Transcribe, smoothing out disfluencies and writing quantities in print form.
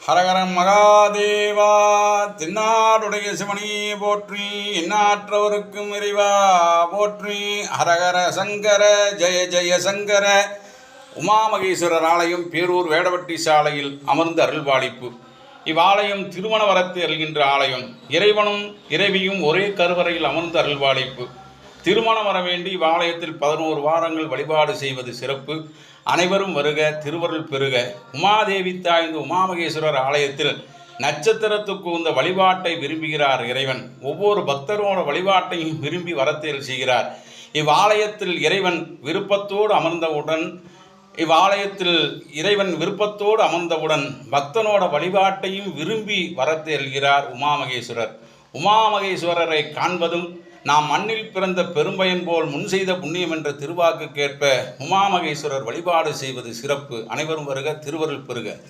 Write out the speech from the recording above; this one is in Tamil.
ஹரஹரம் மகாதேவா. தென்னாடுடைய சிவனியே போற்றி, எண்ணாற்றவருக்கும் இறைவா போற்றி. ஹரஹர சங்கர ஜெய ஜெய சங்கர. உமாமகேஸ்வரர் ஆலயம் பேரூர் வேடவட்டி சாலையில் அமர்ந்த அருள்பாலிப்பு. இவ்வாலயம் திருமண வரத்து அருள்கின்ற ஆலயம். இறைவனும் இறைவியும் ஒரே கருவறையில் அமர்ந்து அருள்பாலிப்பு. திருமணம் வர வேண்டி இவ்வாலயத்தில் 11 வாரங்கள் வழிபாடு செய்வது சிறப்பு. அனைவரும் வருக, திருவருள் பெருக. உமாதேவி தாய் இந்த உமாமகேஸ்வரர் ஆலயத்தில் நட்சத்திரத்துக்கு உந்த வழிபாட்டை விரும்புகிறார் இறைவன். ஒவ்வொரு பக்தரோட வழிபாட்டையும் விரும்பி வரத்தேல் செய்கிறார். இவ்வாலயத்தில் இறைவன் விருப்பத்தோடு அமர்ந்தவுடன் பக்தனோட வழிபாட்டையும் விரும்பி வரத்தேல்கிறார் உமாமகேஸ்வரர். உமாமகேஸ்வரரை காண்பதும் நாம் மண்ணில் பிறந்த பெரும்பயன் போல் முன் செய்த புண்ணியம் என்ற திருவாக்கு கேட்ப உமாமகேஸ்வரர் வழிபாடு செய்வது சிறப்பு. அனைவரும் வருக, திருவருள் பெறுக.